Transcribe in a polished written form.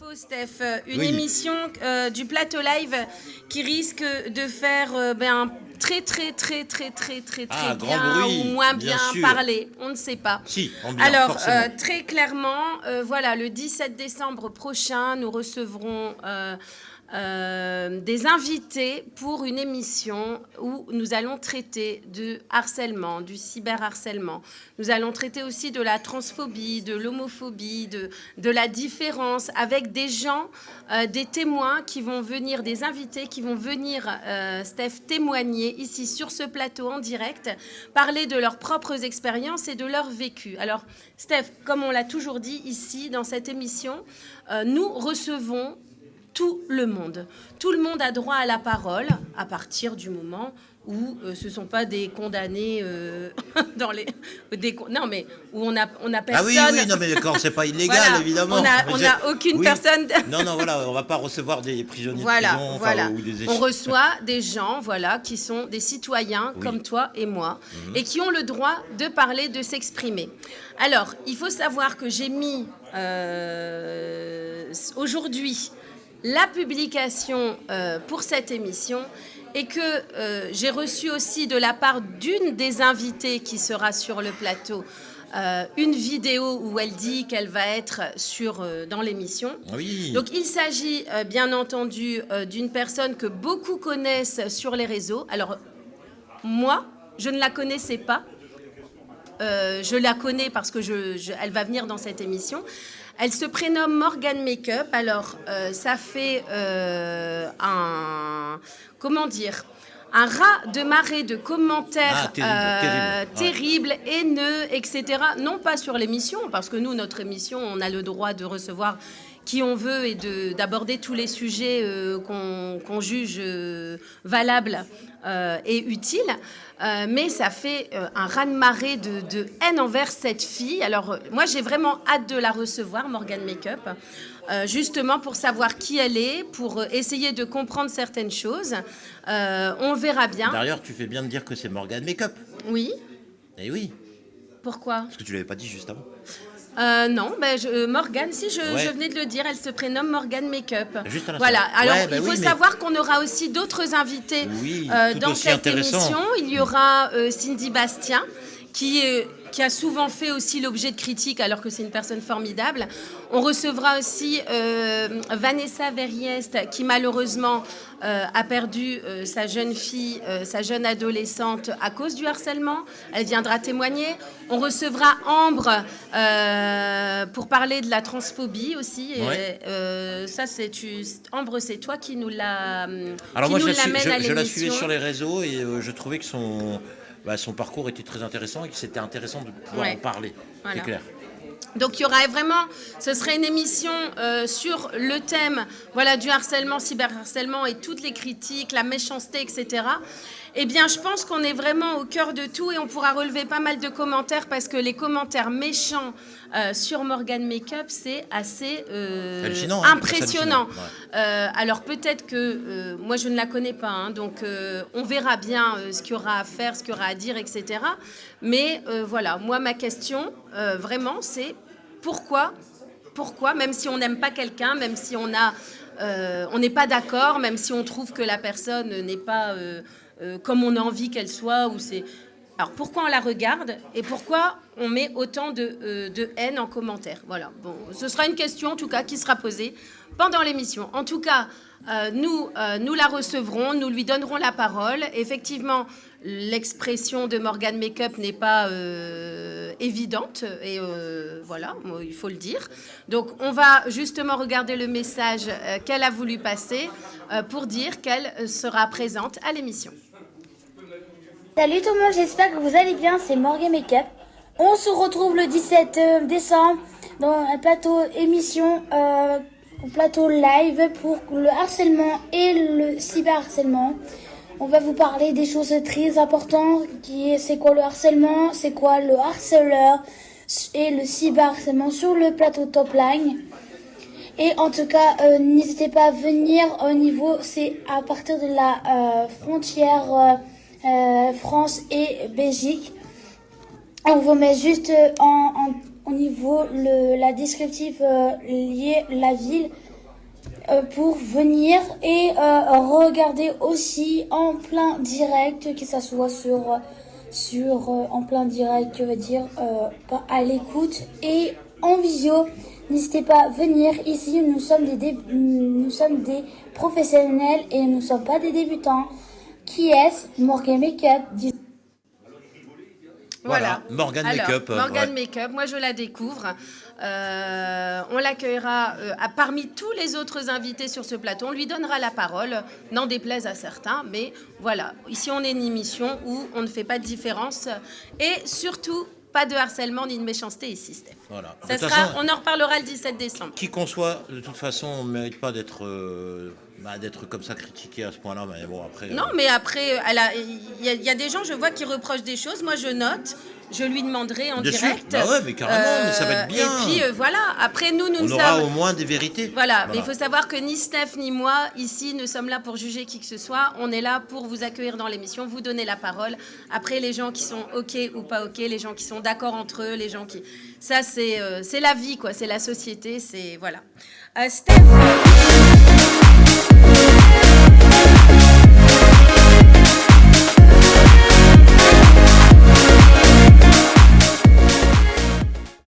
Info, Steph, une Oui. émission du plateau live qui risque de faire très Ah, grand bien bruit, ou moins bien bien sûr. parler, on ne sait pas. Si, en bien, Alors, forcément. très clairement, voilà, le 17 décembre prochain, nous recevrons des invités pour une émission où nous allons traiter de harcèlement, du cyberharcèlement. Nous allons traiter aussi de la transphobie, de l'homophobie, de la différence, avec des gens, des témoins qui vont venir, des invités qui vont venir, Steph, témoigner ici sur ce plateau en direct, parler de leurs propres expériences et de leur vécu. Alors, Steph, comme on l'a toujours dit ici dans cette émission, nous recevons tout le monde. Tout le monde a droit à la parole à partir du moment où ce ne sont pas des condamnés dans les... non, mais où on a personne... Ah oui, oui, non, mais d'accord, c'est pas illégal, voilà, évidemment. On n'a aucune Oui. personne... Non, non, voilà, on va pas recevoir des prisonniers Voilà, de prison, voilà. ou des On reçoit des gens, voilà, qui sont des citoyens Oui. comme toi et moi, et qui ont le droit de parler, de s'exprimer. Alors, il faut savoir que j'ai mis aujourd'hui la publication pour cette émission et que j'ai reçu aussi de la part d'une des invitées qui sera sur le plateau une vidéo où elle dit qu'elle va être dans l'émission. Oui. Donc il s'agit bien entendu d'une personne que beaucoup connaissent sur les réseaux. Alors moi, je ne la connaissais pas. Je la connais parce que elle va venir dans cette émission. Elle se prénomme Morgane Makeup. Alors, ça fait comment dire, un raz de marée de commentaires terribles, haineux, etc. Non pas sur l'émission, parce que nous, notre émission, on a le droit de recevoir qui on veut et d'aborder tous les sujets qu'on juge valables et utiles. Mais ça fait un raz-de-marée de haine envers cette fille. Alors, moi, j'ai vraiment hâte de la recevoir, Morgane Makeup, justement pour savoir qui elle est, pour essayer de comprendre certaines choses. On verra bien. D'ailleurs, tu fais bien de dire que c'est Morgane Makeup. Oui. Eh oui. Pourquoi ? Parce que tu l'avais pas dit juste avant. Non, Morgane, si je venais de le dire, elle se prénomme Morgane Makeup. Juste à voilà. Alors, ouais, il faut savoir qu'on aura aussi d'autres invités dans cette émission. Il y aura Cindy Bastien, qui a souvent fait aussi l'objet de critiques, alors que c'est une personne formidable. On recevra aussi Vanessa Verriest, qui malheureusement a perdu sa jeune fille, sa jeune adolescente à cause du harcèlement. Elle viendra témoigner. On recevra Ambre pour parler de la transphobie aussi. Ouais. Et, ça, Ambre, c'est toi qui nous l'amène à l'émission. Je la suivais sur les réseaux et je trouvais que son parcours était très intéressant et que c'était intéressant de pouvoir en parler. Voilà. C'est clair. Donc il y aura vraiment, ce serait une émission sur le thème, voilà, du harcèlement, cyberharcèlement et toutes les critiques, la méchanceté, etc. Eh bien, je pense qu'on est vraiment au cœur de tout et on pourra relever pas mal de commentaires parce que les commentaires méchants sur Morgane Makeup, c'est assez impressionnant. Ouais. Alors peut-être que moi je ne la connais pas, hein, donc on verra bien ce qu'il y aura à faire, ce qu'il y aura à dire, etc. Mais voilà, moi ma question vraiment c'est pourquoi, même si on n'aime pas quelqu'un, même si on n'est pas d'accord, même si on trouve que la personne n'est pas comme on a envie qu'elle soit, alors pourquoi on la regarde et pourquoi on met autant de haine en commentaire. Voilà, bon, ce sera une question en tout cas qui sera posée pendant l'émission. En tout cas, nous la recevrons, nous lui donnerons la parole. Effectivement, l'expression de Morgane Makeup n'est pas évidente et voilà, il faut le dire. Donc on va justement regarder le message qu'elle a voulu passer pour dire qu'elle sera présente à l'émission. Salut tout le monde, j'espère que vous allez bien, c'est Morgane Makeup. On se retrouve le 17 décembre dans un plateau émission, plateau live pour le harcèlement et le cyberharcèlement. On va vous parler des choses très importantes, c'est quoi le harcèlement, c'est quoi le harceleur et le cyberharcèlement sur le plateau Top Line. Et en tout cas, n'hésitez pas à venir au niveau, c'est à partir de la frontière France et Belgique. On vous met juste au niveau la descriptive liée la ville pour venir et regarder aussi en plein direct, que ça soit en plein direct, je veux dire, pas à l'écoute et en visio. N'hésitez pas à venir ici, nous sommes des professionnels et nous ne sommes pas des débutants. Qui est-ce? Morgan Makeup. Voilà, Morgan Makeup. Morgan Makeup, moi je la découvre. On l'accueillera parmi tous les autres invités sur ce plateau. On lui donnera la parole, n'en déplaise à certains. Mais voilà, ici on est une émission où on ne fait pas de différence. Et surtout, pas de harcèlement ni de méchanceté ici, Steph. Voilà. On en reparlera le 17 décembre. Qui qu'on soit, de toute façon, on ne mérite pas d'être comme ça critiqué à ce point-là. Mais bon, après. Non, mais après, il y a des gens, je vois, qui reprochent des choses. Moi, je note. Je lui demanderai en bien direct. Sûr. Bah ouais, mais carrément, mais ça va être bien. Et puis voilà, après nous on aura au moins des vérités. Voilà, mais il faut savoir que ni Steph ni moi, ici, ne sommes là pour juger qui que ce soit. On est là pour vous accueillir dans l'émission, vous donner la parole. Après, les gens qui sont OK ou pas OK, les gens qui sont d'accord entre eux, les gens qui... Ça, c'est la vie, quoi. C'est la société, c'est... Voilà. Steph...